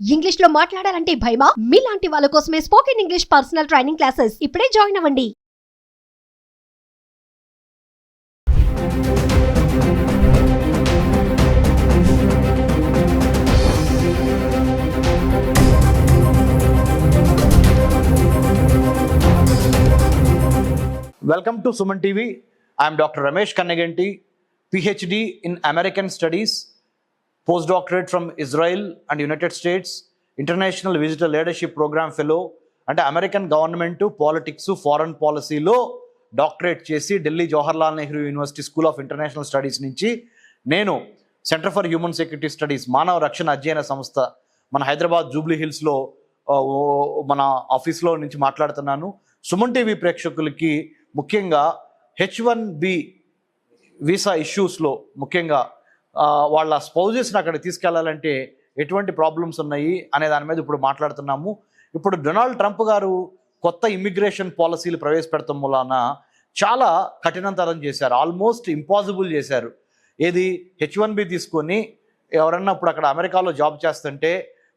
English లో మాట్లాడాలంటే భయమా? మీలాంటి వాళ్ళ కోసమే spoken English personal training classes ఇప్పుడే జాయిన్ అవ్వండి. Welcome to Suman TV. I am Dr. Ramesh Kannaganti, PhD in American Studies, postdoctorate from Israel and United States, International Visitor Leadership Program Fellow, అంటే American government politics foreign పాలసీలో doctorate చేసి Delhi Jawaharlal Nehru university school of international studies నుంచి నేను centre for human security studies మానవ రక్షణ అధ్యయన సంస్థ మన హైదరాబాద్ జూబ్లీ హిల్స్లో మన ఆఫీస్లో నుంచి మాట్లాడుతున్నాను. సుమన్ టీవీ ప్రేక్షకులకి ముఖ్యంగా H1B వీసా ఇష్యూస్లో ముఖ్యంగా వాళ్ళ స్పౌజెస్ని అక్కడ తీసుకెళ్లాలంటే ఎటువంటి ప్రాబ్లమ్స్ ఉన్నాయి అనే దాని మీద ఇప్పుడు మాట్లాడుతున్నాము. ఇప్పుడు డొనాల్డ్ ట్రంప్ గారు కొత్త ఇమ్మిగ్రేషన్ పాలసీలు ప్రవేశపెడతాం మూలాన చాలా కఠినతరం చేశారు, ఆల్మోస్ట్ ఇంపాసిబుల్ చేశారు. ఏది H1B తీసుకొని ఎవరన్నా ఇప్పుడు అక్కడ అమెరికాలో జాబ్ చేస్తుంటే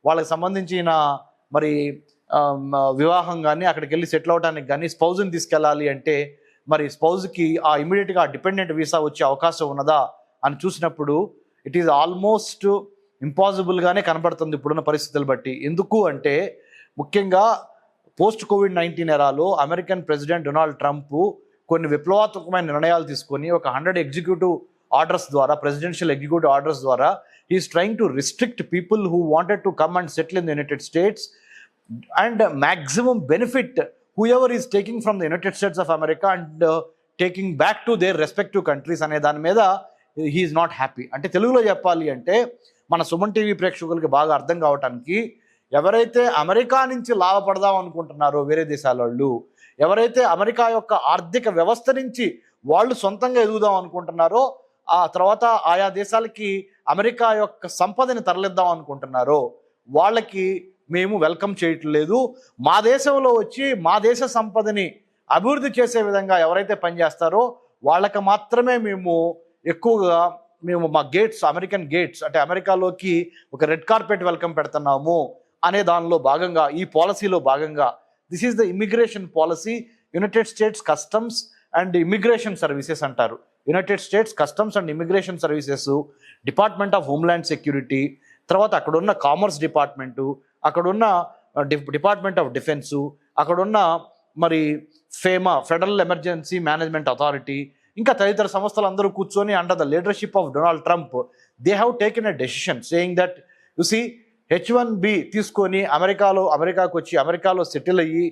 వాళ్ళకి సంబంధించిన మరి వివాహం కానీ అక్కడికి వెళ్ళి సెటిల్ అవడానికి కానీ స్పౌజ్ని తీసుకెళ్ళాలి అంటే మరి స్పౌజ్కి ఆ ఇమీడియట్గా డిపెండెంట్ వీసా వచ్చే అవకాశం ఉన్నదా అని చూసినప్పుడు ఇట్ ఈజ్ ఆల్మోస్ట్ ఇంపాసిబుల్గానే కనబడుతుంది ఇప్పుడున్న పరిస్థితులు బట్టి. ఎందుకు అంటే ముఖ్యంగా పోస్ట్ కోవిడ్-19 ఎరాలో అమెరికన్ ప్రెసిడెంట్ డొనాల్డ్ ట్రంప్ కొన్ని విప్లవాత్మకమైన నిర్ణయాలు తీసుకొని ఒక 100 ఎగ్జిక్యూటివ్ ఆర్డర్స్ ద్వారా, ప్రెసిడెన్షియల్ ఎగ్జిక్యూటివ్ ఆర్డర్స్ ద్వారా he's trying to restrict people who wanted to come and settle in the United States and maximum benefit whoever is taking from the United States of America and taking back to their respective countries అనే దాని మీద he is not happy. అంటే తెలుగులో చెప్పాలి అంటే మన Suman TV ప్రేక్షకులకి బాగా అర్థం కావటానికి, ఎవరైతే అమెరికా నుంచి లాభపడదాం అనుకుంటున్నారో వేరే దేశాల వాళ్ళు, ఎవరైతే అమెరికా యొక్క ఆర్థిక వ్యవస్థ నుంచి వాళ్ళు సొంతంగా ఎదుగుదాం అనుకుంటున్నారో, ఆ తర్వాత ఆయా దేశాలకి అమెరికా యొక్క సంపదని తరలిద్దాం అనుకుంటున్నారో వాళ్ళకి మేము వెల్కమ్ చేయట్లేదు. మా దేశంలో వచ్చి మా దేశ సంపదని అభివృద్ధి చేసే విధంగా ఎవరైతే పనిచేస్తారో వాళ్ళకి మాత్రమే మేము ఎక్కువగా మా గేట్స్, అమెరికన్ గేట్స్ అంటే అమెరికాలోకి ఒక రెడ్ కార్పెట్ వెల్కమ్ పెడుతున్నాము అనే దానిలో భాగంగా, ఈ పాలసీలో భాగంగా this is the immigration policy. United States customs and immigration services అంటారు. United States customs and immigration services, department of homeland security, తర్వాత అక్కడున్న కామర్స్ డిపార్ట్మెంటు, అక్కడున్న డిపార్ట్మెంట్ ఆఫ్ డిఫెన్సు, అక్కడున్న మరి ఫెడరల్ ఎమర్జెన్సీ మేనేజ్మెంట్ అథారిటీ, ఇంకా తదితర సంస్థలు అందరూ కూర్చొని under the leadership of Donald Trump they have taken a decision saying that you see H1B తీసుకొని అమెరికాకు వచ్చి అమెరికాలో సెటిల్ అయ్యి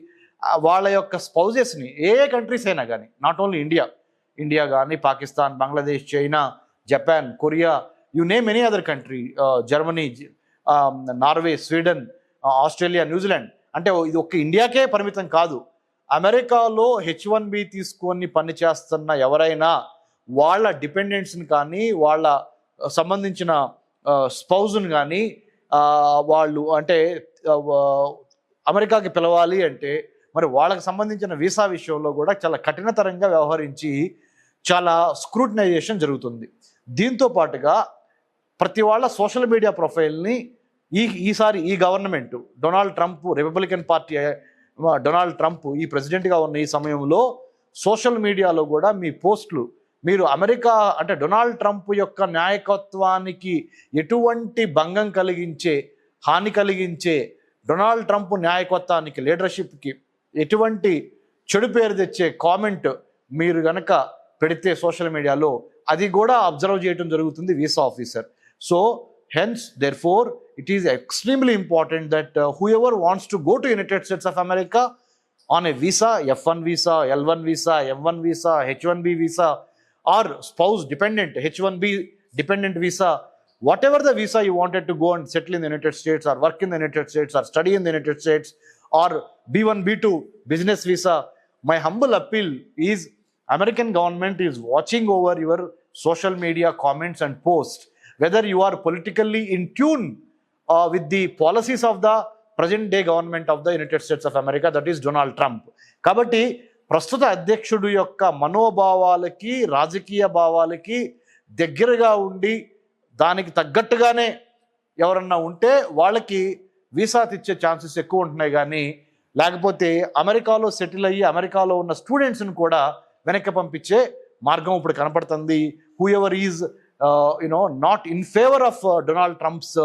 వాళ్ళ యొక్క స్పౌజెస్ని ఏ కంట్రీస్ అయినా కానీ, నాట్ ఓన్లీ ఇండియా కానీ, Pakistan, Bangladesh, China, Japan, Korea, you name any other country, Germany, Norway, Sweden, Australia, New Zealand, అంటే ఇది ఒక్క ఇండియాకే పరిమితం కాదు. అమెరికాలో H1B తీసుకొని పనిచేస్తున్న ఎవరైనా వాళ్ళ డిపెండెంట్స్ని కానీ వాళ్ళ సంబంధించిన స్పౌజ్ని కానీ వాళ్ళు అంటే అమెరికాకి పిలవాలి అంటే మరి వాళ్ళకి సంబంధించిన వీసా విషయంలో కూడా చాలా కఠినతరంగా వ్యవహరించి చాలా స్క్రూటినైజేషన్ జరుగుతుంది. దీంతో పాటుగా ప్రతి వాళ్ళ సోషల్ మీడియా ప్రొఫైల్ని ఈసారి ఈ government Donald Trump, Republican party Donald Trump ఈ ప్రెసిడెంట్గా ఉన్న ఈ సమయంలో సోషల్ మీడియాలో కూడా మీ పోస్టులు మీరు అమెరికా అంటే డొనాల్డ్ ట్రంప్ యొక్క నాయకత్వానికి ఎటువంటి భంగం కలిగించే, హాని కలిగించే, డొనాల్డ్ ట్రంప్ నాయకత్వానికి, లీడర్షిప్కి ఎటువంటి చెడు పేరు తెచ్చే కామెంట్ మీరు గనక పెడితే సోషల్ మీడియాలో అది కూడా అబ్జర్వ్ చేయడం జరుగుతుంది visa officer. So hence therefore it is extremely important that whoever wants to go to United States of America on a visa, F1 visa, L1 visa, M1 visa, H1B visa or spouse dependent H1B dependent visa, whatever the visa you wanted to go and settle in the United States or work in the United States or study in the United States or B1 B2 business visa, my humble appeal is American government is watching over your social media comments and posts, whether you are politically in tune with the policies of the present day government of the United States of America, that is Donald Trump. కాబట్టి ప్రస్తుత అధ్యక్షుడు యొక్క మనోభావాలకి, రాజకీయ భావాలకి దగ్గరగా ఉండి దానికి తగ్గట్టుగానే ఎవరన్నా ఉంటే వాళ్ళకి వీసా తెచ్చే ఛాన్సెస్ ఎక్కువ ఉంటున్నాయి. కానీ లేకపోతే అమెరికాలో సెటిల్ అయ్యి అమెరికాలో ఉన్న స్టూడెంట్స్ని కూడా వెనక్కి పంపించే మార్గం ఇప్పుడు కనపడుతుంది. Who ever is not in favour of Donald Trump's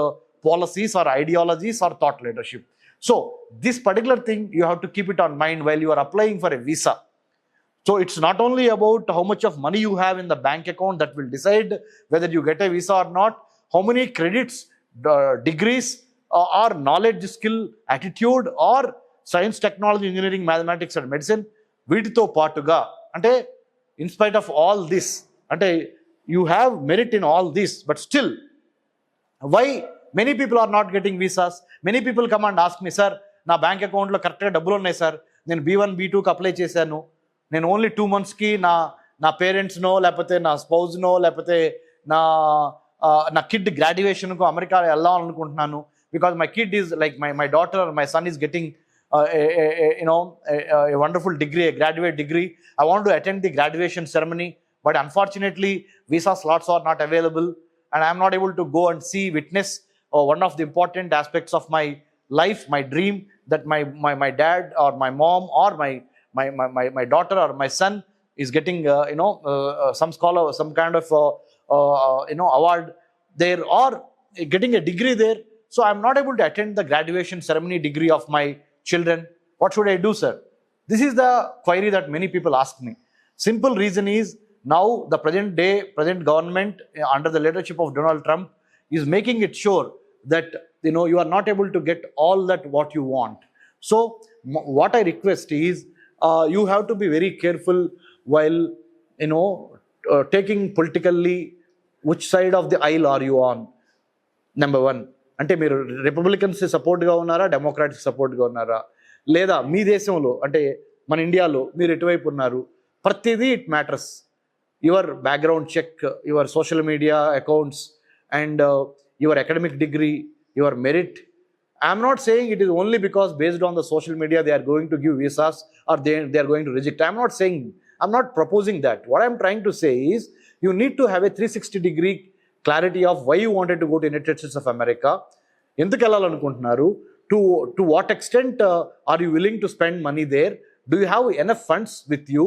policies or ideologies or thought leadership. So this particular thing you have to keep it on mind while you are applying for a visa. So it's not only about how much of money you have in the bank account that will decide whether you get a visa or not, how many credits, degrees or knowledge, skill, attitude or science, technology, engineering, mathematics and medicine వీటితో పాటుగా అంటే in spite of all this అంటే you have merit in all this, but still why many people are not getting visas? Many people come and ask me, sir, నా bank అకౌంట్లో కరెక్ట్గా డబ్బులు ఉన్నాయి sir, నేను B1 B2కి అప్లై చేశాను, నేను only 2 monthsకి నా పేరెంట్స్నో లేకపోతే నా స్పౌజ్నో లేకపోతే నా కిడ్ గ్రాడ్యుయేషన్కు అమెరికా వెళ్ళాలనుకుంటున్నాను, because my kid is like my daughter my son is getting a wonderful degree, a graduate degree. I want to attend the graduation ceremony, but unfortunately visa slots are not available and I am not able to go and see, witness one of the important aspects of my life, my dream, that my dad or my mom or my daughter or my son is getting some scholar, some kind of award there or getting a degree there. So I am not able to attend the graduation ceremony degree of my children. What should I do, sir? This is the query that many people ask me. Simple reason is now the present government under the leadership of Donald Trump is making it sure that you are not able to get all that what you want. So what I request is you have to be very careful while taking politically which side of the aisle are you on. Number one, అంటే మీరు Republicans సపోర్ట్గా ఉన్నారా, Democrats సపోర్ట్గా ఉన్నారా, లేదా మీ దేశంలో అంటే మన ఇండియాలో మీరు ఎటువైపు ఉన్నారు, ప్రతిదీ it matters. Your background check, your social media accounts and your academic degree, your merit. I'm not saying it is only because based on the social media they are going to give visas or they are going to reject. I'm not proposing that. What I'm trying to say is you need to have a 360-degree clarity of why you wanted to go to United States of America. ఎందుకు వెళ్ళాలనుకుంటున్నారు, to what extent are you willing to spend money there, do you have enough funds with you?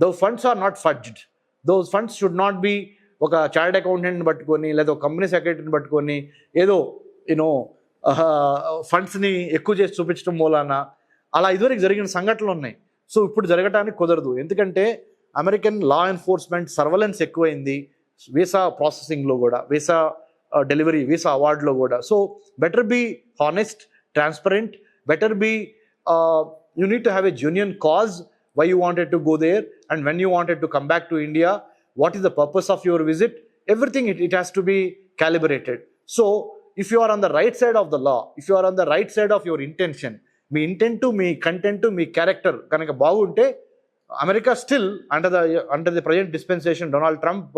Those funds are not fudged. Those funds should not be ఒక chartered అకౌంటెంట్ని పట్టుకొని లేదా ఒక company సెక్రటరీని పట్టుకొని ఏదో ఫండ్స్ని ఎక్కువ చేసి చూపించడం మూలాన అలా ఇదివరకు జరిగిన సంఘటనలు ఉన్నాయి. సో ఇప్పుడు జరగటానికి కుదరదు, ఎందుకంటే అమెరికన్ లా ఎన్ఫోర్స్మెంట్ సర్వలెన్స్ ఎక్కువైంది వీసా ప్రాసెసింగ్లో కూడా, వీసా డెలివరీ, వీసా అవార్డులో కూడా. So better be honest, transparent, better be you need to have a genuine cause why you wanted to go there and when you wanted to come back to India, what is the purpose of your visit, everything it has to be calibrated. So if you are on the right side of the law, if you are on the right side of your intention, మీ intent, మీ content, మీ character కనుక బాగుంటే America still under the present dispensation Donald Trump,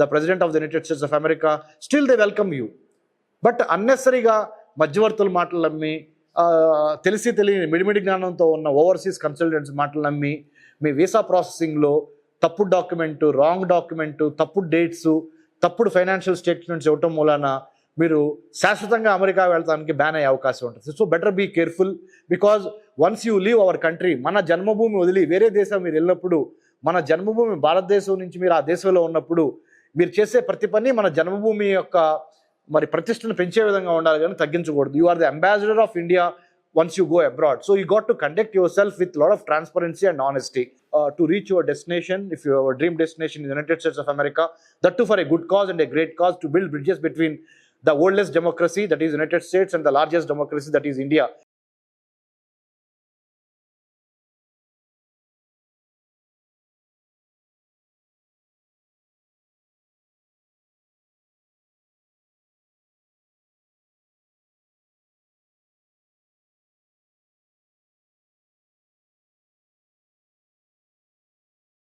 the president of the United States of America, still they welcome you. But అన్నెసరీగా మధ్యవర్తుల మాటలు నమ్మి, తెలిసి తెలియని మిడిమిడి జ్ఞానంతో ఉన్న ఓవర్సీస్ కన్సల్టెంట్స్ మాటలు నమ్మి మీ వీసా ప్రాసెసింగ్లో తప్పుడు డాక్యుమెంటు, రాంగ్ డాక్యుమెంటు, తప్పుడు డేట్స్, తప్పుడు ఫైనాన్షియల్ స్టేట్మెంట్స్ ఇవ్వటం మూలాన మీరు శాశ్వతంగా అమెరికా వెళ్తానికి బ్యాన్ అయ్యే అవకాశం ఉంటుంది. So better be careful, because once you leave our country, మన జన్మభూమి వదిలి వేరే దేశం మీరు వెళ్ళినప్పుడు, మన జన్మభూమి భారతదేశం నుంచి మీరు ఆ దేశంలో ఉన్నప్పుడు మీరు చేసే ప్రతి పని మన జన్మభూమి యొక్క మరి ప్రతిష్టను పెంచే విధంగా ఉండాలి కానీ తగ్గించకూడదు. You are the ambassador of India once you go abroad. So you got to conduct yourself with a lot of transparency and honesty to reach your destination, if your dream destination is the United States of America, that too for a good cause and a great cause, to build bridges between the oldest democracy, that is United States, and the largest democracy, that is India.